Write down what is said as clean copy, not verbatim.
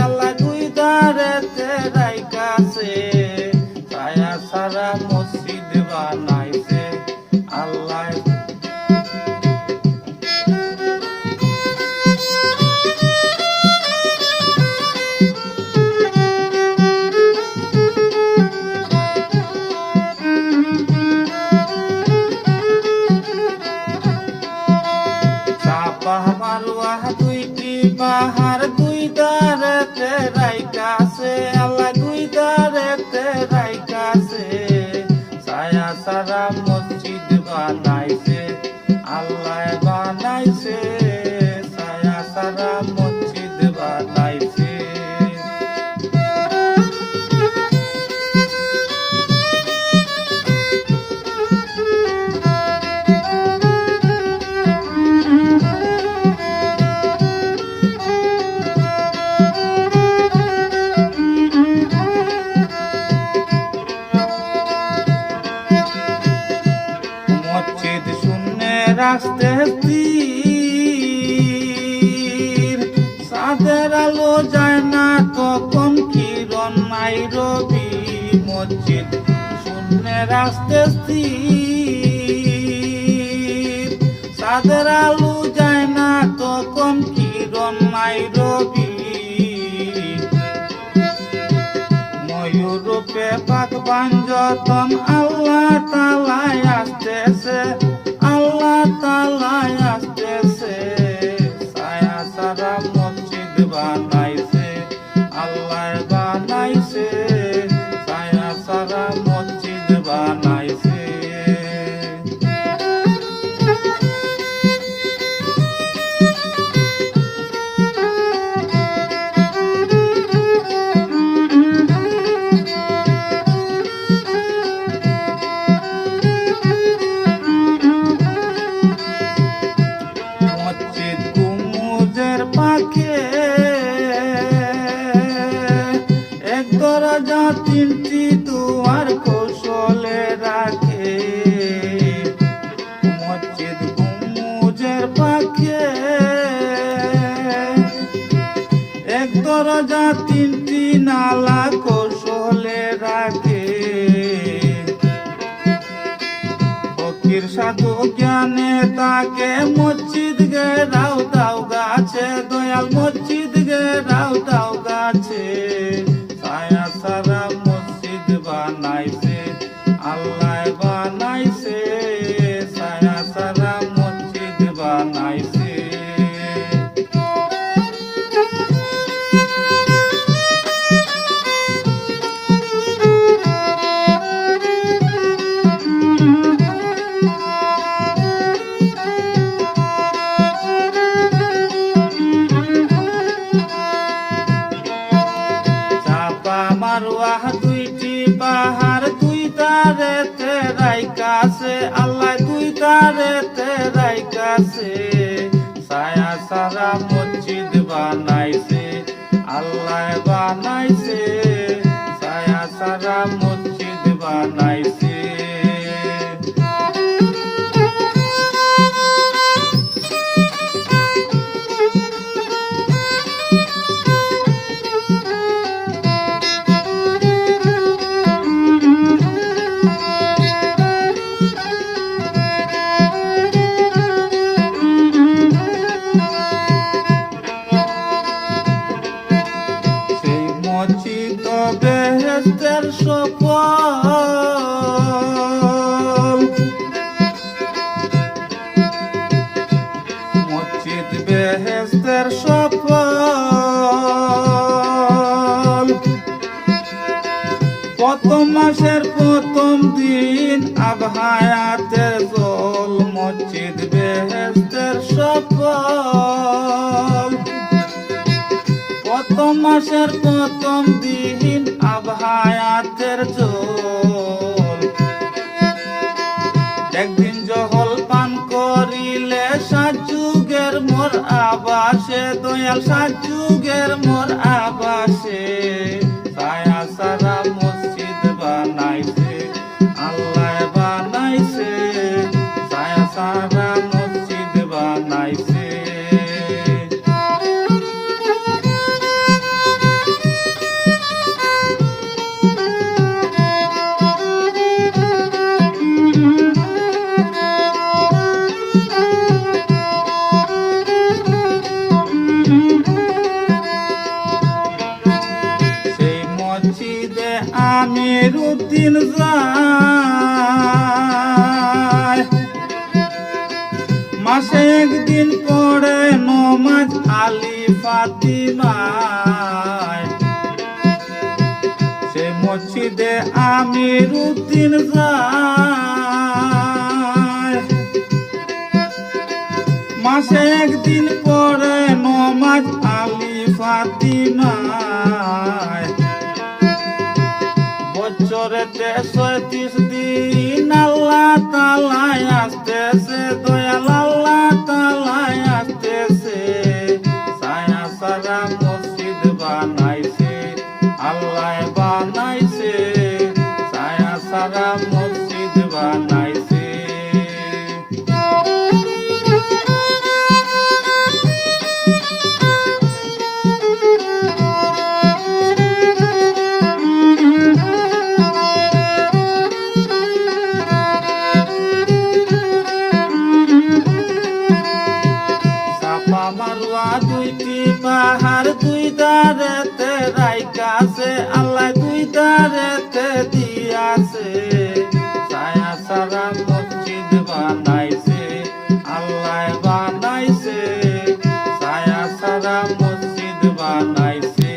আল্লাহ দুই ধারেতে রাইখাছে, ছায়া সারা মসজিদ বানাইছে আল্লাহ। মারওয়া দুইটি পাহাড় দুই ধারেতে রাইখাছে, আল্লাহ দুই ধারেতে রাইখাছে, ছায়া সারা মসজিদ বানাইছে আল্লাহ বানাইছে, ছায়া সারা মসজিদ বানাইছে। মসজিদ শূন্যে রাখতে স্থির, চাঁদের আলো যায় না তখন কিরণ নাই রবি। মসজিদ শূন্যে রাখতে স্থির, চাঁদের আলো যায় না তখন কিরণ নাই রবি। ময়ূরূপে পাকবান যতন আল্লাহ তাআলায় আসতেছে, আল্লাহ তাআলায় আসতেছে, ছায়া সারা মসজিদ বানাইছে আল্লাহ বানাইছে, ছায়া সারা মসজিদ বানাইছে। এক দরজা তিনটি দুয়ার কৌশলে রাখে, মসজিদ গুম্বুজের পাখে এক দরজা তিনটি নালা কৌশলে রাখে। ফকির সাধু জ্ঞানে তাকে মসজিদ ঘেরাও দাও গাছে, দয়াল মসজিদ ঘেরাও দাও গাছে, ছায়া সারা মসজিদ বানাইছে আল্লাহ বানাইছে, ছায়া সারা মসজিদ বানাইছে। মারওয়া দুইটি পাহাড় দুই ধারেতে রাইখাছে, আল্লাহ দুই ধারেতে রাইখাছে, ছায়া সারা মসজিদ বানাইছে আল্লাহ বানাইছে, ছায়া সারা মসজিদ বানাইছে। মসজিদ বেহেশতের সফল, মসজিদ বেহেশতের সফল, প্রথম মাসের প্রথম দিন আবহায়াতের জল, মসজিদ বেহেশতের সফল, প্রথম মাসের প্রথম দিন আবহায়াতের জল। একদিন জহল পান করিলে সাত যুগের মোর আবাসে, দয়াল সাত যুগের মোর আবাসে, ছায়া সারা মসজিদ বানাইছে আল্লাহ বানাইছে, ছায়া সারা মসজিদ বানাইছে। একদিন পড়ে নমাজ আলী ফাতিমায়, সে মসজিদে আমিরুদ্দিন যায়। মাসে একদিন পড়ে নমাজ আলী ফাতিমায়, বছরে ৩৬ দিন আল্লাহ তাআলায় আসতেছে, দয়াল আল্লাহ তাআলায় আসতেছে। ছায়া সারা মসজিদ বানাইছে, আল্লাহ বানাইছে, ছায়া সারা মসজিদ বানাইছে। সাফা মারওয়া দুইটি পাহাড় দুই ধারেতে রাইখাছে, আল্লাহ দুই ধারেতে দিয়াছে। ছায়া সারা মসজিদ বানাইছে, আল্লাহ বানাইছে, ছায়া সারা মসজিদ বানাইছে।